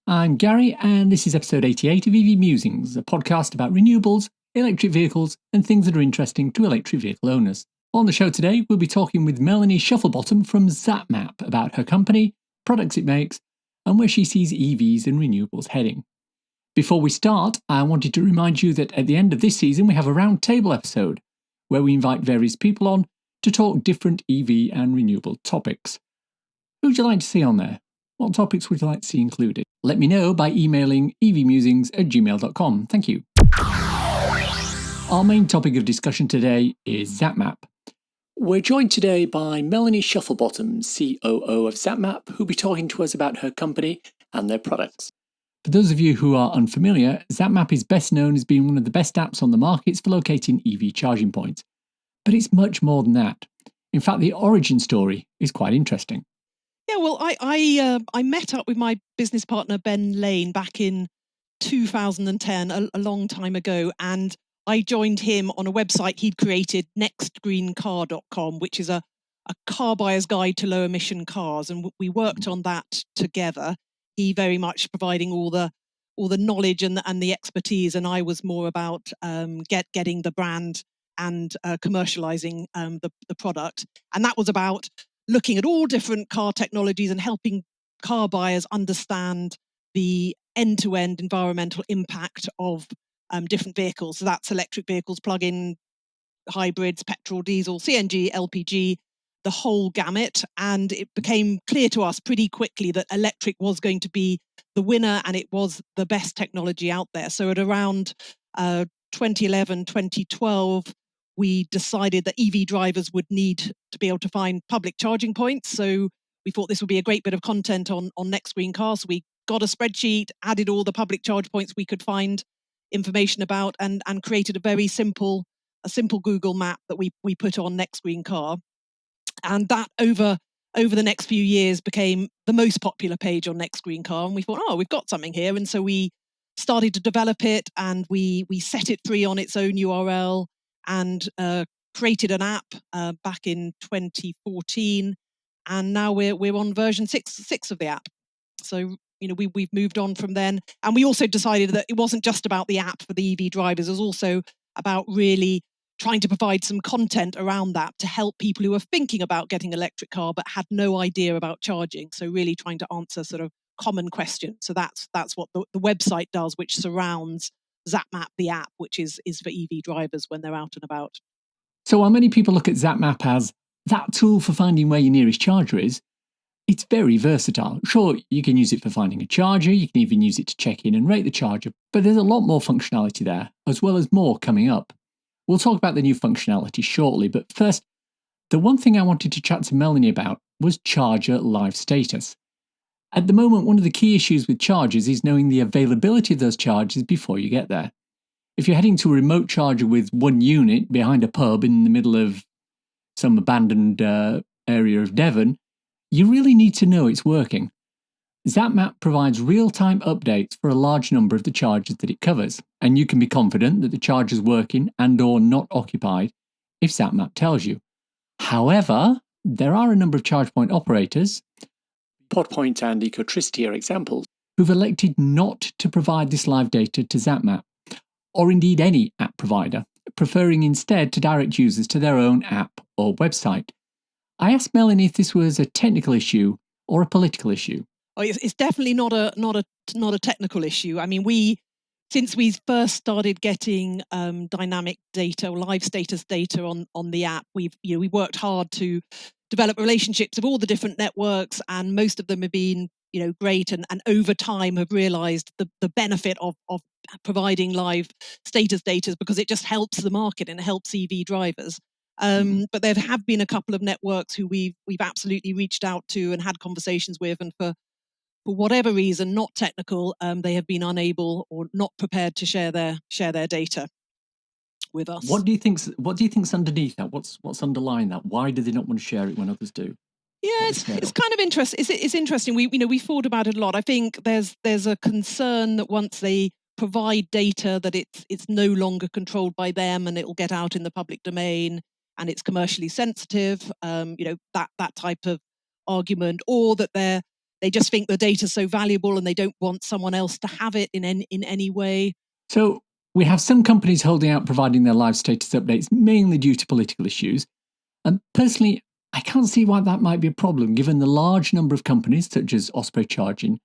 I'm Gary, and this is episode 88 of EV Musings, a podcast about renewables, electric vehicles, and things that are interesting to electric vehicle owners. On the show today, we'll be talking with Melanie Shufflebotham from Zap-Map about her company, products it makes, and where she sees EVs and renewables heading. Before we start, I wanted to remind you that at the end of this season, we have a roundtable episode where we invite various people on to talk different EV and renewable topics. Who would you like to see on there? What topics would you like to see included? Let me know by emailing evmusings@gmail.com. Thank you. Our main topic of discussion today is Zap-Map. We're joined today by Melanie Shufflebotham, COO of Zap-Map, who'll be talking to us about her company and their products. For those of you who are unfamiliar, Zap-Map is best known as being one of the best apps on the markets for locating EV charging points. But it's much more than that. In fact, the origin story is quite interesting. Yeah, well, I met up with my business partner, Ben Lane, back in 2010, a long time ago, and I joined him on a website he'd created, nextgreencar.com, which is a car buyer's guide to low-emission cars, and we worked on that together. He very much providing all the knowledge and the expertise, and I was more about getting the brand and commercializing the product. And that was about looking at all different car technologies and helping car buyers understand the end-to-end environmental impact of different vehicles. So that's electric vehicles, plug-in hybrids, petrol, diesel, CNG, LPG, the whole gamut. And it became clear to us pretty quickly that electric was going to be the winner and it was the best technology out there. So at around 2011, 2012, we decided that EV drivers would need to be able to find public charging points. So we thought this would be a great bit of content on Next Green Car. So we got a spreadsheet, added all the public charge points we could find information about, and created a simple Google map that we put on Next Green Car. And that over the next few years became the most popular page on Next Green Car. And we thought, we've got something here. And so we started to develop it, and we set it free on its own URL, and created an app back in 2014, and now we're on version 6 of the app. So we've moved on from then, and we also decided that it wasn't just about the app for the EV drivers. It was also about really trying to provide some content around that to help people who are thinking about getting an electric car but had no idea about charging. So really trying to answer sort of common questions. So that's what the website does, which surrounds Zap-Map, the app, which is for EV drivers when they're out and about. So while many people look at Zap-Map as that tool for finding where your nearest charger is, it's very versatile. Sure, you can use it for finding a charger, you can even use it to check in and rate the charger, but there's a lot more functionality there, as well as more coming up. We'll talk about the new functionality shortly, but first, the one thing I wanted to chat to Melanie about was charger life status. At the moment, one of the key issues with chargers is knowing the availability of those chargers before you get there. If you're heading to a remote charger with one unit behind a pub in the middle of some abandoned area of Devon, you really need to know it's working. Zap-Map provides real-time updates for a large number of the chargers that it covers, and you can be confident that the charger's working and or not occupied if Zap-Map tells you. However, there are a number of charge point operators, Podpoint and Ecotricity are examples, who've elected not to provide this live data to Zap-Map, or indeed any app provider, preferring instead to direct users to their own app or website. I asked Melanie if this was a technical issue or a political issue. Oh, it's definitely not a technical issue. I mean, since we first started getting dynamic data or live status data on the app, we worked hard to develop relationships with all the different networks, and most of them have been great, and over time have realized the benefit of providing live status data, because it just helps the market and it helps EV drivers. But there have been a couple of networks who we've absolutely reached out to and had conversations with, and for whatever reason, not technical, they have been unable or not prepared to share their data with us. What do you think's underneath that? What's underlying that? Why do they not want to share it when others do? Yeah, it's kind of interesting. It's interesting. We thought about it a lot. I think there's a concern that once they provide data, that it's no longer controlled by them and it will get out in the public domain and it's commercially sensitive. That type of argument, or that they they just think the data's so valuable and they don't want someone else to have it in any way. So we have some companies holding out providing their live status updates mainly due to political issues. And personally, I can't see why that might be a problem given the large number of companies, such as Osprey Charging,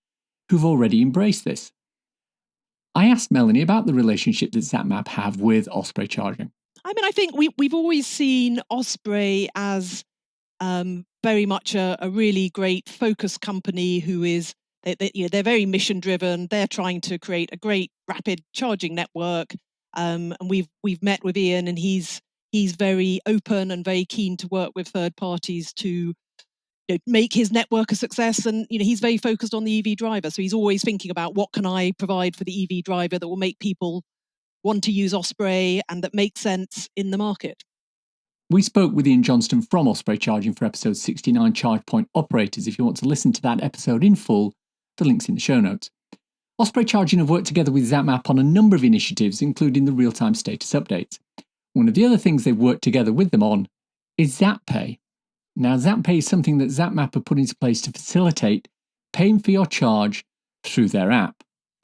who've already embraced this. I asked Melanie about the relationship that Zap-Map have with Osprey Charging. I mean, I think we've always seen Osprey as very much a really great focus company who is, they're very mission driven. They're trying to create a great rapid charging network. And we've met with Ian, and he's very open and very keen to work with third parties to make his network a success. And he's very focused on the EV driver, so he's always thinking about what can I provide for the EV driver that will make people want to use Osprey and that makes sense in the market. We spoke with Ian Johnston from Osprey Charging for episode 69, Charge Point Operators. If you want to listen to that episode in full, the link's in the show notes. Osprey Charging have worked together with Zap-Map on a number of initiatives, including the real-time status updates. One of the other things they've worked together with them on is Zap Pay. Now, Zap Pay is something that Zap-Map have put into place to facilitate paying for your charge through their app.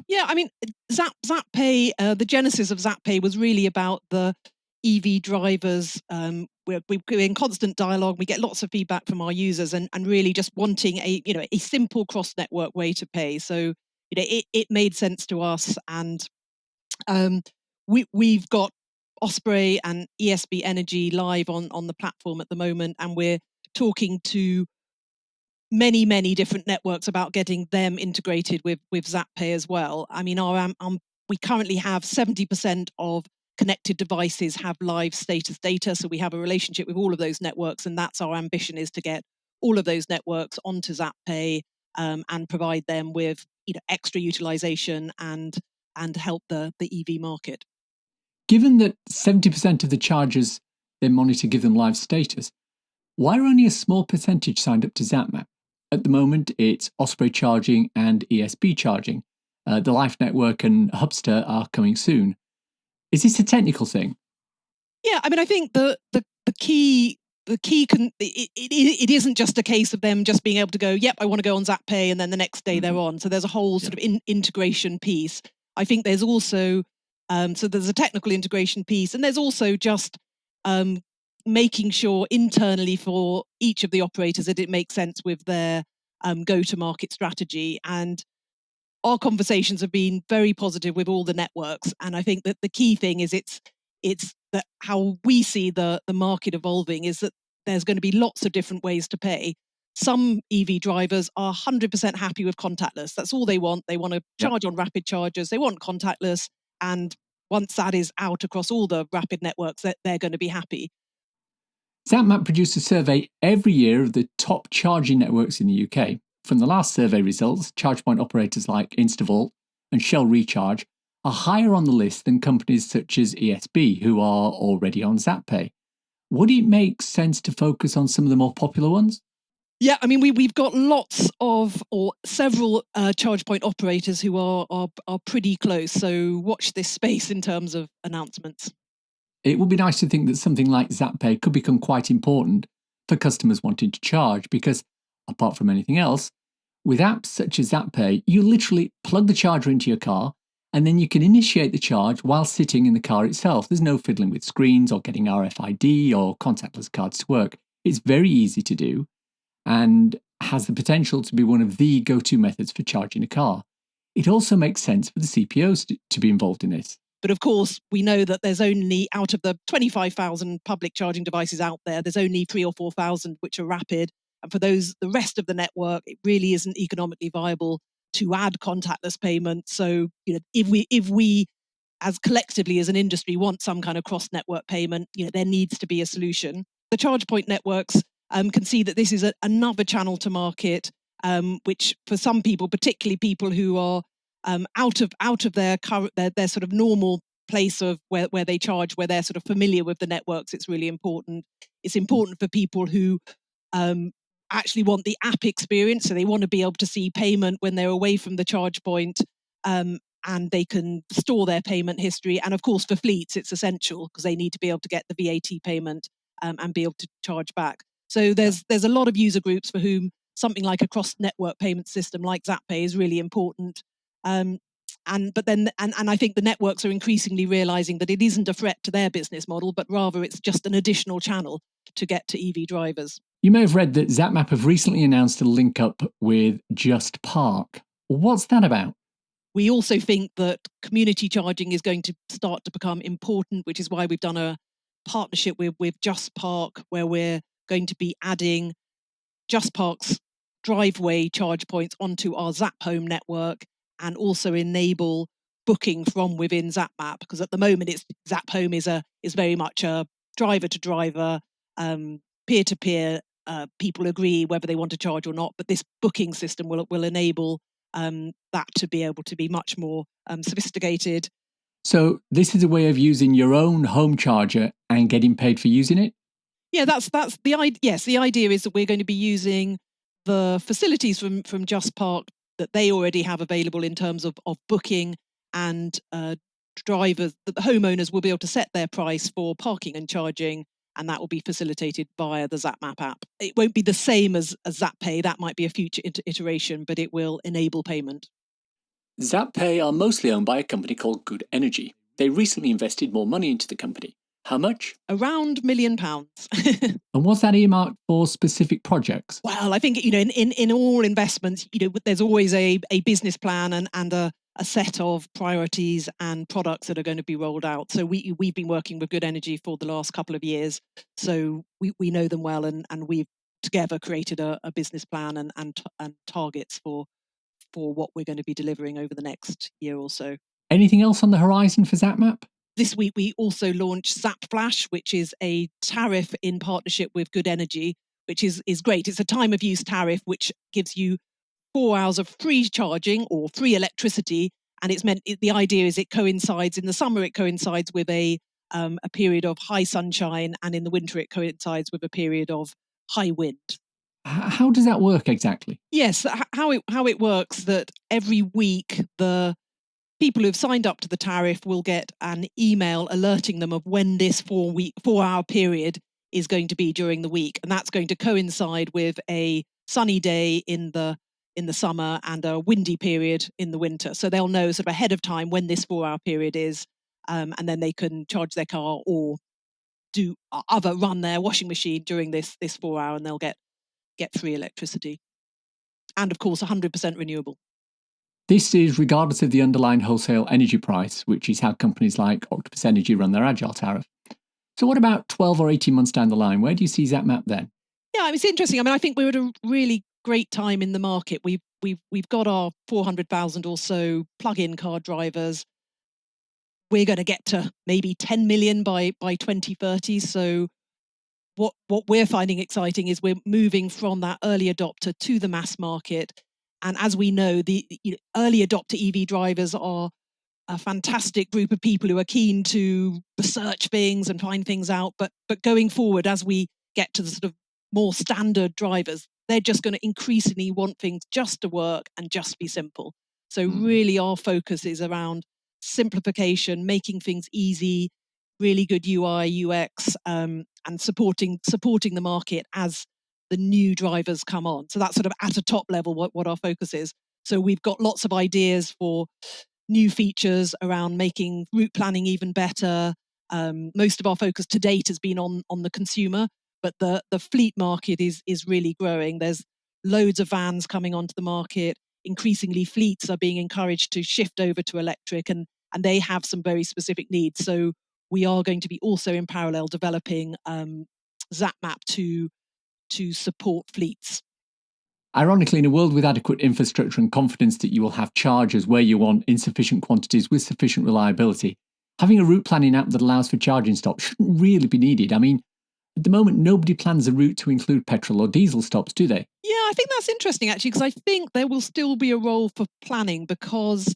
Yeah, I mean, Zap Pay, the genesis of Zap Pay was really about the EV drivers. We're in constant dialogue. We get lots of feedback from our users, and really just wanting a simple cross-network way to pay. So it made sense to us, and we've got Osprey and ESB Energy live on the platform at the moment, and we're talking to many different networks about getting them integrated with Zap Pay as well. I mean, we currently have 70% of connected devices have live status data, so we have a relationship with all of those networks, and that's our ambition, is to get all of those networks onto Zap Pay and provide them with extra utilization and help the EV market. Given that 70% of the chargers they monitor give them live status, why are only a small percentage signed up to Zap-Map? At the moment, it's Osprey Charging and ESB Charging. The Life Network and Hubster are coming soon. Is this a technical thing? Yeah, I mean, I think the key it isn't just a case of them just being able to go, yep, I want to go on Zap Pay, and then the next day they're on. So there's a whole sort of integration piece. I think there's also so there's a technical integration piece, and there's also just making sure internally for each of the operators that it makes sense with their go-to-market strategy. And our conversations have been very positive with all the networks, and I think that the key thing is it's that how we see the market evolving is that there's going to be lots of different ways to pay. Some EV drivers are 100% happy with contactless. That's all they want. They want to charge on rapid chargers. They want contactless, and once that is out across all the rapid networks, they're going to be happy. Zap-Map produces a survey every year of the top charging networks in the UK. From the last survey results, charge point operators like InstaVault and Shell Recharge are higher on the list than companies such as ESB, who are already on Zap Pay. Would it make sense to focus on some of the more popular ones? Yeah, I mean, we've got lots of, or several charge point operators who are pretty close. So watch this space in terms of announcements. It would be nice to think that something like Zap Pay could become quite important for customers wanting to charge, because apart from anything else, with apps such as Zap Pay, you literally plug the charger into your car and then you can initiate the charge while sitting in the car itself. There's no fiddling with screens or getting RFID or contactless cards to work. It's very easy to do and has the potential to be one of the go-to methods for charging a car. It also makes sense for the CPOs to be involved in this. But of course, we know that there's only, out of the 25,000 public charging devices out there, there's only 3,000 or 4,000 which are rapid. And for those, the rest of the network, it really isn't economically viable to add contactless payment. So, if we as collectively as an industry want some kind of cross-network payment, there needs to be a solution. The charge point networks can see that this is another channel to market, which for some people, particularly people who are out of their current, their sort of normal place of where they charge, where they're sort of familiar with the networks, it's really important. It's important for people who actually want the app experience, so they want to be able to see payment when they're away from the charge point, and they can store their payment history. And of course, for fleets, it's essential because they need to be able to get the VAT payment and be able to charge back. So there's a lot of user groups for whom something like a cross-network payment system like Zap Pay is really important. And I think the networks are increasingly realizing that it isn't a threat to their business model, but rather it's just an additional channel to get to EV drivers. You may have read that Zap-Map have recently announced a link up with Just Park. What's that about? We also think that community charging is going to start to become important, which is why we've done a partnership with Just Park, where we're going to be adding Just Park's driveway charge points onto our Zap Home network and also enable booking from within Zap-Map, because at the moment Zap Home is very much a driver to driver, peer to peer. People agree whether they want to charge or not, but this booking system will enable that to be able to be much more sophisticated. So this is a way of using your own home charger and getting paid for using it? Yeah, that's the idea. Yes, the idea is that we're going to be using the facilities from Just Park that they already have available in terms of booking, and drivers, that the homeowners will be able to set their price for parking and charging, and that will be facilitated via the Zap-Map app. It won't be the same as Zap Pay. That might be a future iteration, but it will enable payment. Zap Pay are mostly owned by a company called Good Energy. They recently invested more money into the company. How much? Around £1 million. And was that earmarked for specific projects? Well, I think, in all investments, there's always a business plan and a set of priorities and products that are going to be rolled out. So we've been working with Good Energy for the last couple of years. So we know them well, and we've together created a business plan and targets for what we're going to be delivering over the next year or so. Anything else on the horizon for Zap-Map? This week, we also launched Zap Flash, which is a tariff in partnership with Good Energy, which is great. It's a time of use tariff, which gives you 4 hours of free charging or free electricity. And the idea is it coincides, in the summer, it coincides with a period of high sunshine, and in the winter, it coincides with a period of high wind. How does that work exactly? Yes, how it works, that every week the people who've signed up to the tariff will get an email alerting them of when this 4-hour period is going to be during the week, and that's going to coincide with a sunny day in the summer and a windy period in the winter. So they'll know sort of ahead of time when this 4-hour period is, and then they can charge their car or run their washing machine during this 4 hour, and they'll get free electricity, and of course 100% renewable. This is regardless of the underlying wholesale energy price, which is how companies like Octopus Energy run their agile tariff. So what about 12 or 18 months down the line? Where do you see Zap-Map then? Yeah, it's interesting. I mean, I think we're at a really great time in the market. We've got our 400,000 or so plug-in car drivers. We're going to get to maybe 10 million by 2030. So what we're finding exciting is we're moving from that early adopter to the mass market. And as we know, the early adopter EV drivers are a fantastic group of people who are keen to research things and find things out. But going forward, as we get to the sort of more standard drivers, they're just going to increasingly want things just to work and just be simple. So really our focus is around simplification, making things easy, really good UI, UX, and supporting the market as the new drivers come on. So that's sort of at a top level what our focus is. So we've got lots of ideas for new features around making route planning even better. Most of our focus to date has been on the consumer, but the fleet market is really growing. There's loads of vans coming onto the market. Increasingly, fleets are being encouraged to shift over to electric, and they have some very specific needs. So we are going to be also in parallel developing Zap-Map to support fleets. Ironically, in a world with adequate infrastructure and confidence that you will have chargers where you want in sufficient quantities with sufficient reliability, having a route planning app that allows for charging stops shouldn't really be needed. I mean, at the moment, nobody plans a route to include petrol or diesel stops, do they? Yeah, I think that's interesting, actually, because I think there will still be a role for planning, because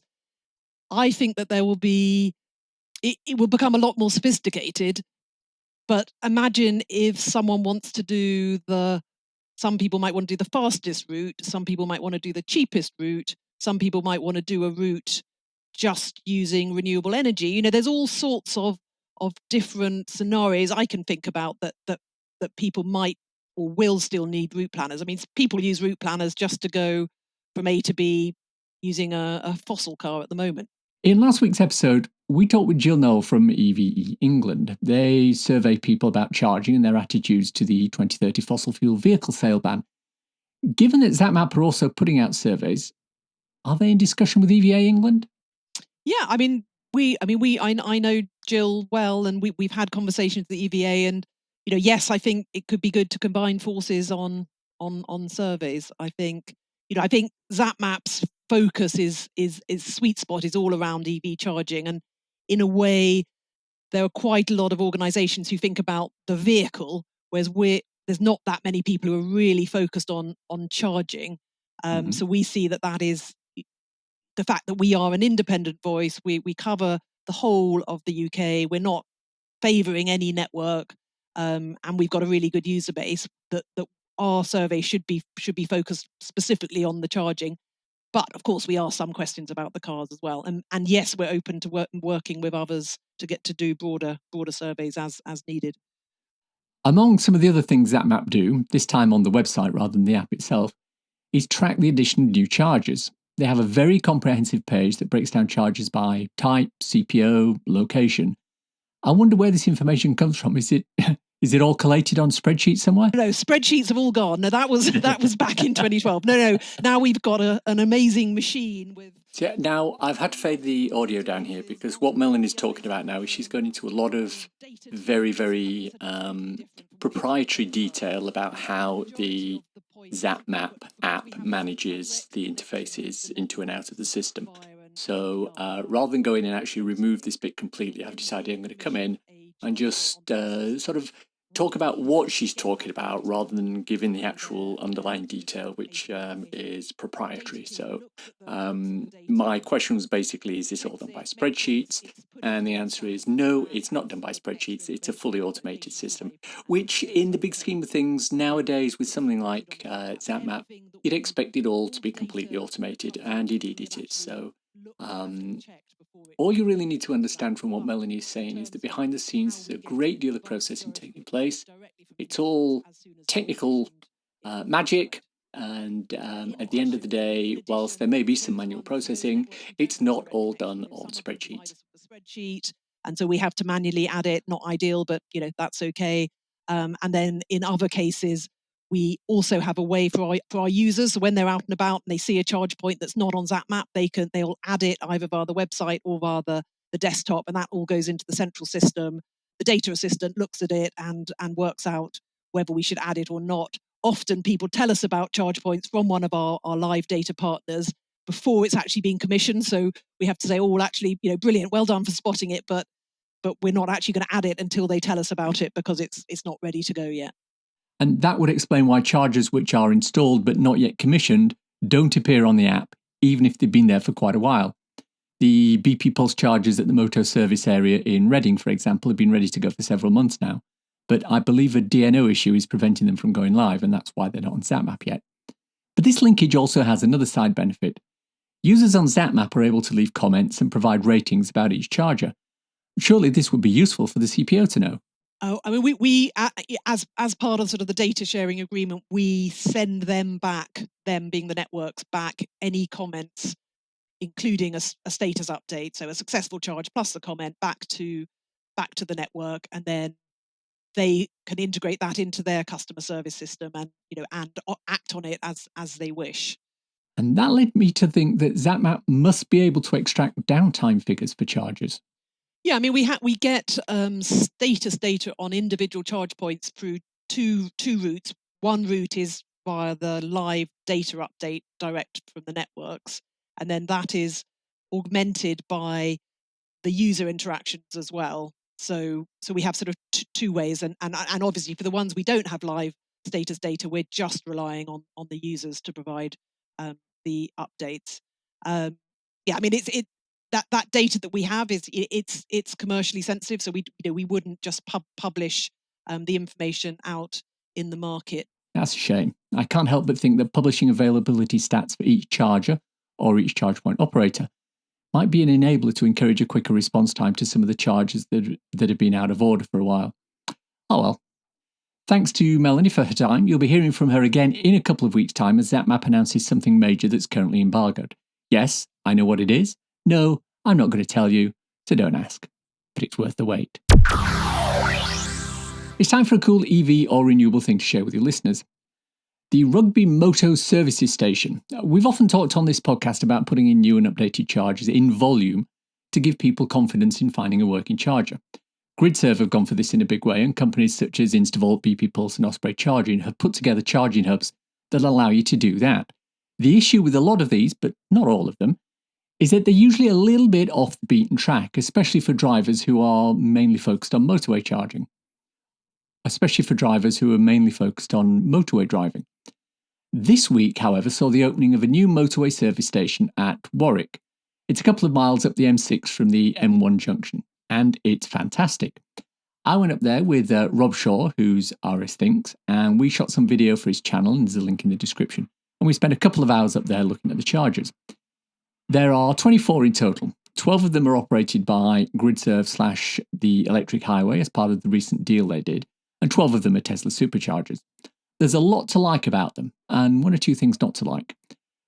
I think that there will be, it will become a lot more sophisticated. But imagine if someone wants to do some people might want to do the fastest route, some people might want to do the cheapest route, some people might want to do a route just using renewable energy. There's all sorts of different scenarios I can think about that people might or will still need route planners. I mean, people use route planners just to go from A to B using a fossil car at the moment. In last week's episode, we talked with Jill Noel from EV England. They survey people about charging and their attitudes to the 2030 fossil fuel vehicle sale ban. Given that Zap-Map are also putting out surveys, are they in discussion with EVA England? Yeah, I mean, I know Jill well, and we've had conversations with the EVA, and yes, I think it could be good to combine forces on surveys. I think Zap-Map's focus is sweet spot is all around EV charging, and in a way, there are quite a lot of organisations who think about the vehicle, whereas there's not that many people who are really focused on charging. So we see that is the fact that we are an independent voice. We cover the whole of the UK. We're not favouring any network, and we've got a really good user base. That our survey should be focused specifically on the charging. But of course, we ask some questions about the cars as well. And yes, we're open to working with others to get to do broader surveys as needed. Among some of the other things Zap-Map do, this time on the website rather than the app itself, is track the addition of new chargers. They have a very comprehensive page that breaks down chargers by type, CPO, location. I wonder where this information comes from. Is it all collated on spreadsheets somewhere? No, spreadsheets have all gone. No, that was back in 2012. No. Now we've got an amazing machine with. Yeah, now I've had to fade the audio down here because what Melanie's talking about now is she's going into a lot of very, very proprietary detail about how the Zap-Map app manages the interfaces into and out of the system. So rather than go in and actually remove this bit completely, I've decided I'm going to come in and just sort of talk about what she's talking about rather than giving the actual underlying detail, which is proprietary. So my question was basically, is this all done by spreadsheets? And the answer is no, it's not done by spreadsheets. It's a fully automated system, which in the big scheme of things nowadays with something like Zap-Map, you'd expect it all to be completely automated, and indeed it is. So all you really need to understand from what Melanie is saying is that behind the scenes there's a great deal of processing taking place. It's all technical magic, and at the end of the day, whilst there may be some manual processing, it's not all done on spreadsheets. And so we have to manually add it. Not ideal, but that's okay. And then in other cases, we also have a way for our users, so when they're out and about and they see a charge point that's not on Zap-Map, they'll add it either via the website or via the desktop, and that all goes into the central system. The data assistant looks at it and works out whether we should add it or not. Often people tell us about charge points from one of our live data partners before it's actually been commissioned. So we have to say, well, actually, brilliant, well done for spotting it, but we're not actually going to add it until they tell us about it because it's not ready to go yet. And that would explain why chargers which are installed but not yet commissioned don't appear on the app, even if they've been there for quite a while. The BP Pulse chargers at the Moto service area in Reading, for example, have been ready to go for several months now. But I believe a DNO issue is preventing them from going live, and that's why they're not on Zap-Map yet. But this linkage also has another side benefit. Users on Zap-Map are able to leave comments and provide ratings about each charger. Surely this would be useful for the CPO to know. Oh, I mean, we as part of sort of the data sharing agreement, we send them being the networks, back any comments, including a status update, so a successful charge plus the comment back to the network, and then they can integrate that into their customer service system and act on it as they wish. And that led me to think that Zap-Map must be able to extract downtime figures for chargers. Yeah, I mean, we get status data on individual charge points through two routes. One route is via the live data update direct from the networks, and then that is augmented by the user interactions as well. So we have sort of two ways, and obviously for the ones we don't have live status data, we're just relying on the users to provide the updates. Yeah, I mean, that data that we have it's commercially sensitive, so we wouldn't just publish the information out in the market. That's a shame. I can't help but think that publishing availability stats for each charger or each charge point operator might be an enabler to encourage a quicker response time to some of the chargers that have been out of order for a while. Oh well. Thanks to Melanie for her time. You'll be hearing from her again in a couple of weeks' time as Zap-Map announces something major that's currently embargoed. Yes, I know what it is. No, I'm not going to tell you, so don't ask. But it's worth the wait. It's time for a cool EV or renewable thing to share with your listeners. The Rugby Moto Services Station. We've often talked on this podcast about putting in new and updated chargers in volume to give people confidence in finding a working charger. GridServe have gone for this in a big way, and companies such as Instavolt, BP Pulse and Osprey Charging have put together charging hubs that allow you to do that. The issue with a lot of these, but not all of them, is that they're usually a little bit off the beaten track, especially for drivers who are mainly focused on motorway charging. Motorway driving. This week, however, saw the opening of a new motorway service station at Warwick. It's a couple of miles up the M6 from the M1 junction, and it's fantastic. I went up there with Rob Shaw, who's RS Thinks, and we shot some video for his channel, and there's a link in the description. And we spent a couple of hours up there looking at the chargers. There are 24 in total. 12 of them are operated by GridServe / the Electric Highway as part of the recent deal they did, and 12 of them are Tesla superchargers. There's a lot to like about them, and one or two things not to like.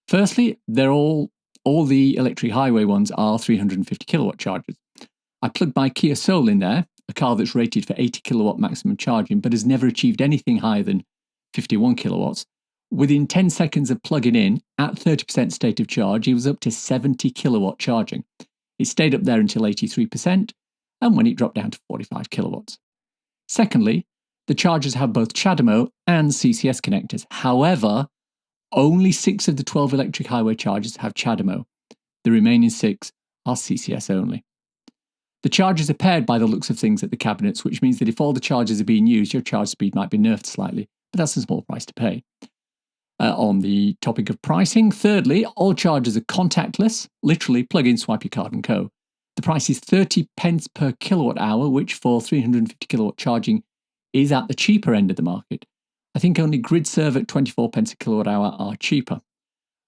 Firstly, they're all the Electric Highway ones are 350 kilowatt chargers. I plugged my Kia Soul in there, a car that's rated for 80 kilowatt maximum charging, but has never achieved anything higher than 51 kilowatts. Within 10 seconds of plugging in, at 30% state of charge, it was up to 70 kilowatt charging. It stayed up there until 83%, and when it dropped down to 45 kilowatts. Secondly, the chargers have both CHAdeMO and CCS connectors. However, only 6 of the 12 Electric Highway chargers have CHAdeMO. The remaining 6 are CCS only. The chargers are paired by the looks of things at the cabinets, which means that if all the chargers are being used, your charge speed might be nerfed slightly, but that's a small price to pay. On the topic of pricing, thirdly, all chargers are contactless, literally plug in, swipe your card and go. The price is 30 pence per kilowatt hour, which for 350 kilowatt charging is at the cheaper end of the market. I think only GridServe at 24 pence a kilowatt hour are cheaper.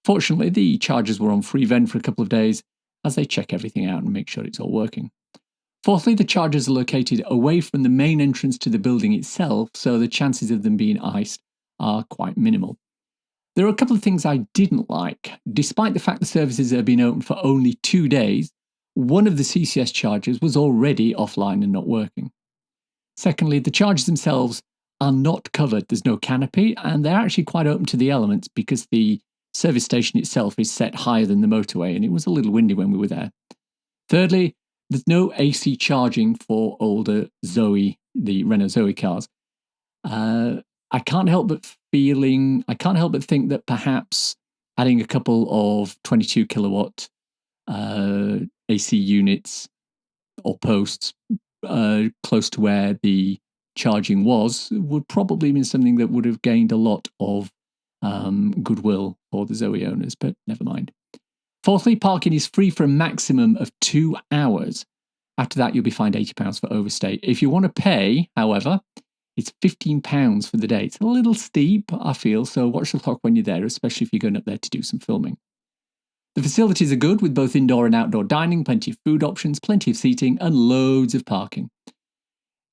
Fortunately, the chargers were on free vend for a couple of days as they check everything out and make sure it's all working. Fourthly, the chargers are located away from the main entrance to the building itself, so the chances of them being iced are quite minimal. There are a couple of things I didn't like. Despite the fact the services have been open for only 2 days, one of the CCS chargers was already offline and not working. Secondly, the chargers themselves are not covered. There's no canopy, and they're actually quite open to the elements because the service station itself is set higher than the motorway, and it was a little windy when we were there. Thirdly, there's no AC charging for older Zoe, the Renault Zoe cars. I can't help but think that perhaps adding a couple of 22 kilowatt AC units or posts close to where the charging was would probably mean something that would have gained a lot of goodwill for the Zoe owners, but never mind. Fourthly, parking is free for a maximum of 2 hours. After that, you'll be fined £80 for overstay. If you want to pay, however, it's £15 for the day. It's a little steep, I feel, so watch the clock when you're there, especially if you're going up there to do some filming. The facilities are good with both indoor and outdoor dining, plenty of food options, plenty of seating, and loads of parking.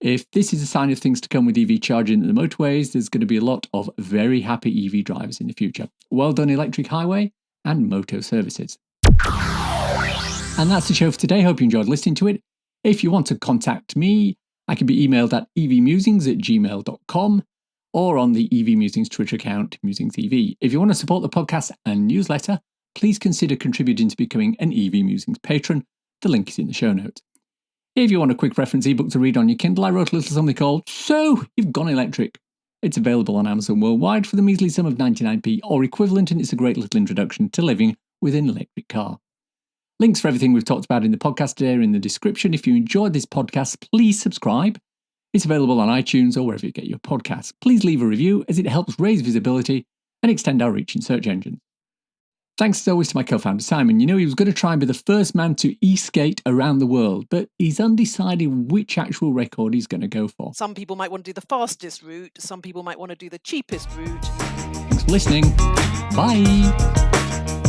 If this is a sign of things to come with EV charging at the motorways, there's going to be a lot of very happy EV drivers in the future. Well done, Electric Highway and Moto Services. And that's the show for today. Hope you enjoyed listening to it. If you want to contact me, I can be emailed at evmusings@gmail.com or on the EV Musings Twitter account, MusingsEV. If you want to support the podcast and newsletter, please consider contributing to becoming an EV Musings patron. The link is in the show notes. If you want a quick reference ebook to read on your Kindle, I wrote a little something called So You've Gone Electric. It's available on Amazon worldwide for the measly sum of 99p or equivalent, and it's a great little introduction to living with an electric car. Links for everything we've talked about in the podcast today are in the description. If you enjoyed this podcast, please subscribe. It's available on iTunes or wherever you get your podcasts. Please leave a review as it helps raise visibility and extend our reach in search engines. Thanks as always to my co-founder Simon. You know, he was going to try and be the first man to e-skate around the world, but he's undecided which actual record he's going to go for. Some people might want to do the fastest route. Some people might want to do the cheapest route. Thanks for listening. Bye.